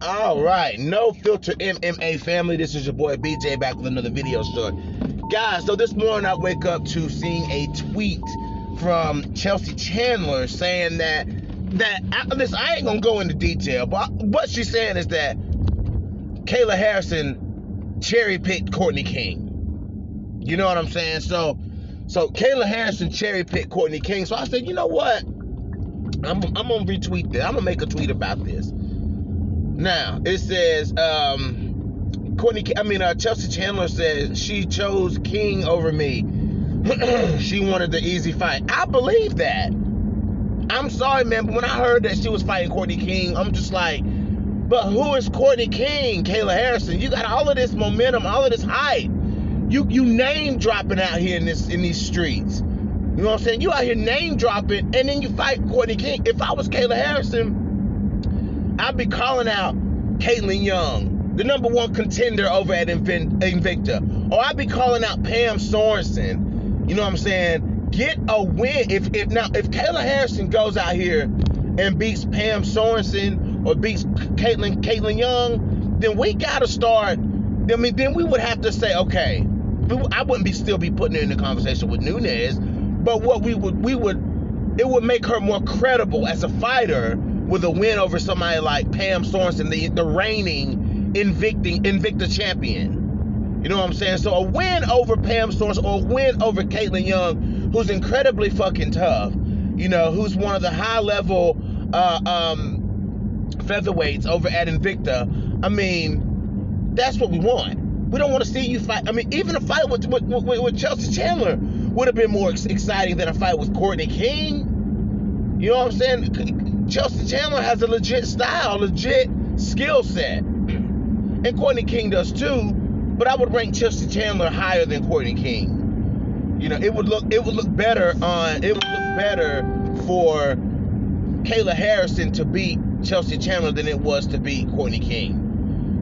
All right, no filter MMA family. This is your boy BJ back with another video short. Guys, so this morning I wake up to seeing a tweet from Chelsea Chandler saying that listen, I ain't gonna go into detail, but what she's saying is that Kayla Harrison cherry picked Courtney King. You know what I'm saying? So Kayla Harrison cherry picked Courtney King. So I said, you know what? I'm gonna retweet this. I'm gonna make a tweet about this. Now it says, Chelsea Chandler says she chose King over me. She wanted the easy fight. I believe that. I'm sorry, man, but when I heard that she was fighting Courtney King, I'm just like, but who is Courtney King? Kayla Harrison. You got all of this momentum, all of this hype. You name dropping out here in these streets. You know what I'm saying? You out here name dropping, and then you fight Courtney King. If I was Kayla Harrison, I'd be calling out Caitlin Young, the #1 contender over at Invicta. Or I'd be calling out Pam Sorensen. You know what I'm saying? Get a win. If Kayla Harrison goes out here and beats Pam Sorensen or beats Caitlin Young, then we gotta start. Then we would have to say, okay, I wouldn't still be putting her in the conversation with Nunes, but what it would make her more credible as a fighter with a win over somebody like Pam Sorensen, the reigning Invicta champion. You know what I'm saying? So a win over Pam Sorensen or a win over Caitlin Young, who's incredibly fucking tough, you know, who's one of the high-level featherweights over at Invicta. I mean, that's what we want. We don't want to see you fight. I mean, even a fight with Chelsea Chandler would have been more exciting than a fight with Courtney King. You know what I'm saying? Chelsea Chandler has a legit style, legit skill set, and Courtney King does too. But I would rank Chelsea Chandler higher than Courtney King. You know, it would look better for Kayla Harrison to beat Chelsea Chandler than it was to beat Courtney King.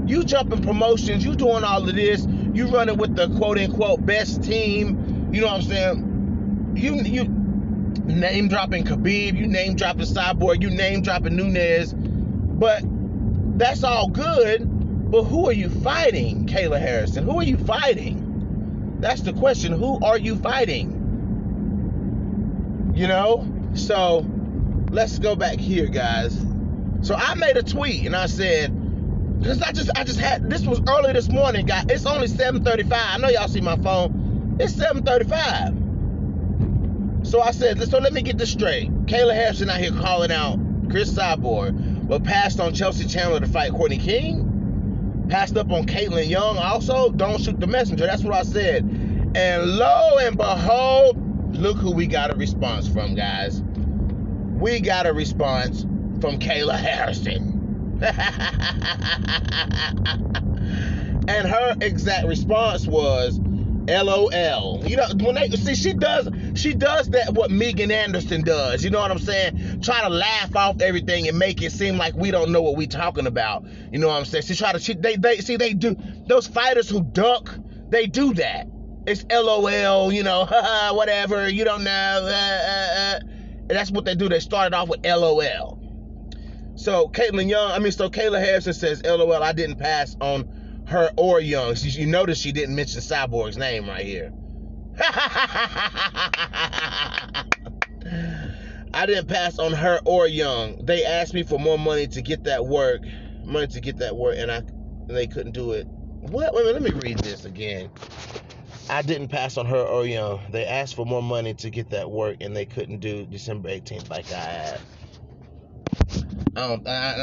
You jumping promotions, you doing all of this, you running with the quote-unquote best team, you know what I'm saying? You name dropping Khabib, you name dropping Cyborg, you name dropping Nunes, but that's all good, but who are you fighting, Kayla Harrison? Who are you fighting? That's the question. Who are you fighting? You know? So, let's go back here, guys. So I made a tweet and I said, because I just had, this was early this morning, guys. It's only 7:35. I know y'all see my phone. It's 7:35. So I said, so let me get this straight. Kayla Harrison out here calling out Chris Cyborg, but passed on Chelsea Chandler to fight Courtney King. Passed up on Caitlin Young also. Don't shoot the messenger. That's what I said. And lo and behold, look who we got a response from, guys. We got a response from Kayla Harrison. And her exact response was LOL. You know, when they see, she does that what Megan Anderson does. You know what I'm saying? Try to laugh off everything and make it seem like we don't know what we talking about. You know what I'm saying? They do, those fighters who duck, they do that. It's LOL, you know, whatever, you don't know. And that's what they do. They started off with LOL. So Kayla Harrison says, LOL, I didn't pass on her or Young. You notice she didn't mention Cyborg's name right here. I didn't pass on her or Young. They asked me for more money to get that work, and they couldn't do it. What? Wait a minute, let me read this again. I didn't pass on her or Young. They asked for more money to get that work, and they couldn't do December 18th like I had.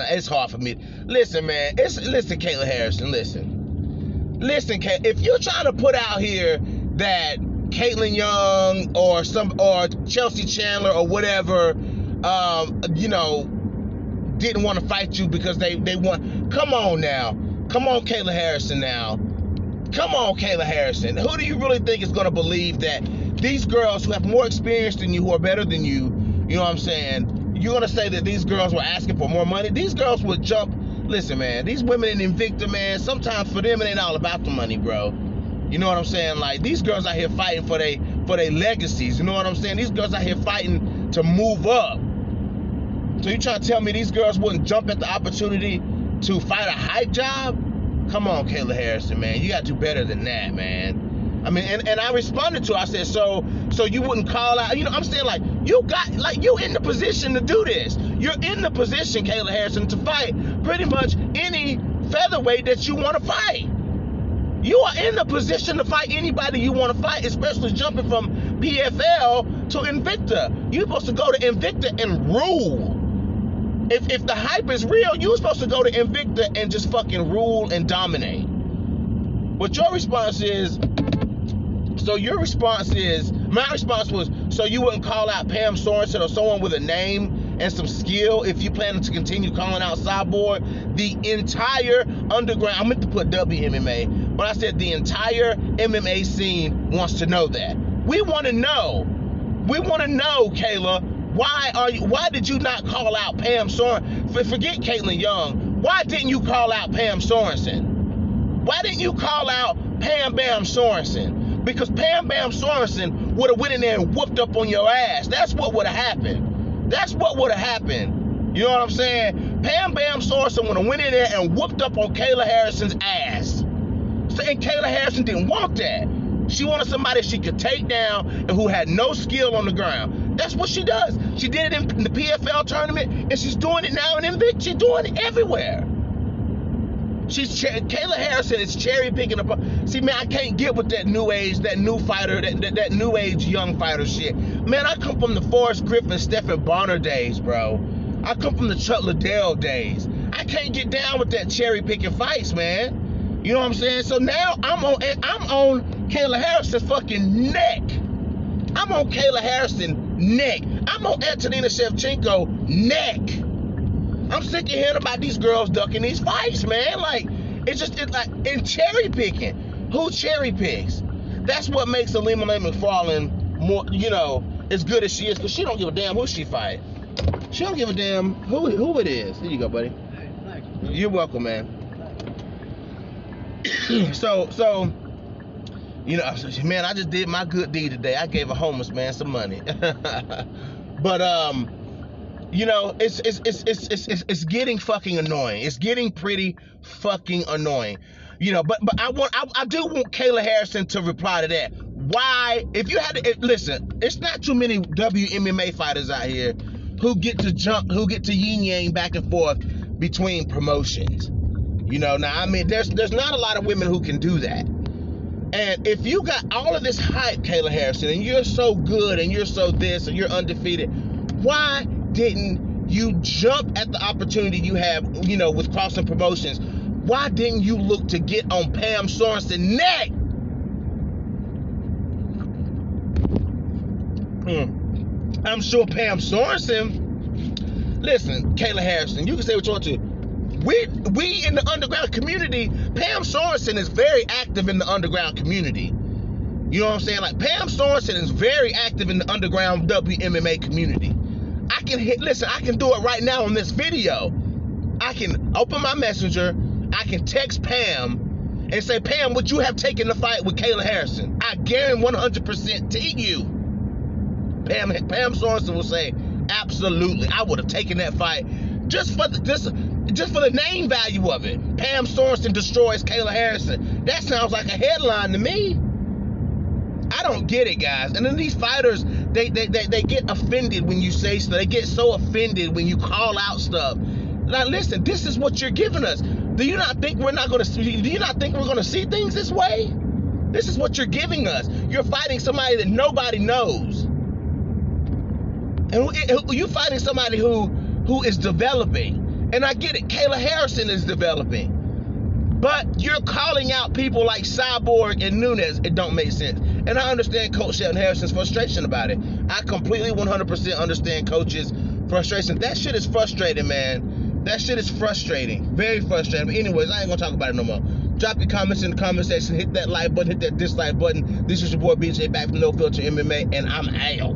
It's hard for me. Listen, man. Listen, Kayla Harrison. Listen, Kay. If you're trying to put out here that Caitlin Young or Chelsea Chandler or whatever, you know, didn't want to fight you because they want. Come on now. Come on, Kayla Harrison. Now. Come on, Kayla Harrison. Who do you really think is going to believe that these girls who have more experience than you, who are better than you, you know what I'm saying? You're going to say that these girls were asking for more money? These girls would jump. Listen, man, these women in Invicta, man, sometimes for them it ain't all about the money, bro. You know what I'm saying? Like, these girls out here fighting for their legacies. You know what I'm saying? These girls out here fighting to move up. So you trying to tell me these girls wouldn't jump at the opportunity to fight a hype job? Come on, Kayla Harrison, man. You got to do better than that, man. I mean, and I responded to her. I said, so you wouldn't call out, I'm saying, like, you in the position to do this. You're in the position, Kayla Harrison, to fight pretty much any featherweight that you want to fight. You are in the position to fight anybody you want to fight, especially jumping from PFL to Invicta. You're supposed to go to Invicta and rule. If the hype is real, you're supposed to go to Invicta and just fucking rule and dominate. But your response is, my response was, so you wouldn't call out Pam Sorensen or someone with a name and some skill if you plan to continue calling out Cyborg? The entire underground, I meant to put WMMA, but I said the entire MMA scene wants to know that. We want to know, Kayla, why did you not call out Pam Sorensen? Forget Caitlin Young. Why didn't you call out Pam Sorensen? Why didn't you call out Pam Bam Sorensen? Because Pam Bam Sorensen would have went in there and whooped up on your ass. That's what would have happened. You know what I'm saying? Pam Bam Sorensen would have went in there and whooped up on Kayla Harrison's ass. And Kayla Harrison didn't want that. She wanted somebody she could take down and who had no skill on the ground. That's what she does. She did it in the PFL tournament, and she's doing it now in Invicta. She's doing it everywhere. Kayla Harrison is cherry picking up. See, man, I can't get with that new age, that new fighter, that new age young fighter shit. Man, I come from the Forrest Griffin, Stephen Bonner days, bro. I come from the Chuck Liddell days. I can't get down with that cherry picking fights, man. You know what I'm saying? So now I'm on Kayla Harrison's fucking neck. I'm on Kayla Harrison's neck. I'm on Antonina Shevchenko neck. I'm sick of hearing about these girls ducking these fights, man. Like, it's like, and cherry picking. Who cherry picks? That's what makes Alima McFarlane more, as good as she is, because she don't give a damn who she fight. She don't give a damn who it is. Here you go, buddy. Hey, thanks. You're welcome, man. So, man, I just did my good deed today. I gave a homeless man some money. But it's getting fucking annoying. It's getting pretty fucking annoying. But I do want Kayla Harrison to reply to that. Why, if you had to listen, it's not too many WMMA fighters out here who get to yin yang back and forth between promotions. Now, I mean, there's not a lot of women who can do that. And if you got all of this hype, Kayla Harrison, and you're so good, and you're so this, and you're undefeated, why didn't you jump at the opportunity you have, with Crossing Promotions? Why didn't you look to get on Pam Sorensen's neck? I'm sure Pam Sorensen, listen, Kayla Harrison, you can say what you want to. We in the underground community, Pam Sorensen is very active in the underground community. You know what I'm saying? Like, Pam Sorensen is very active in the underground WMMA community. I can do it right now on this video. I can open my messenger, I can text Pam and say, Pam, would you have taken the fight with Kayla Harrison? I guarantee 100% to you. Pam Sorensen will say, absolutely, I would have taken that fight just for the name value of it. Pam Sorensen destroys Kayla Harrison. That sounds like a headline to me. I don't get it, guys. And then these fighters, they get offended when you say stuff. They get so offended when you call out stuff. Now, listen, this is what you're giving us. Do you not think we're going to see things this way? This is what you're giving us. You're fighting somebody that nobody knows. And you're fighting somebody who is developing. And I get it, Kayla Harrison is developing. But you're calling out people like Cyborg and Nunes. It don't make sense. And I understand Coach Shelton Harrison's frustration about it. I completely 100% understand Coach's frustration. That shit is frustrating, man. That shit is frustrating. Very frustrating. But anyways, I ain't gonna talk about it no more. Drop your comments in the comment section. Hit that like button, hit that dislike button. This is your boy BJ back from No Filter MMA, and I'm out.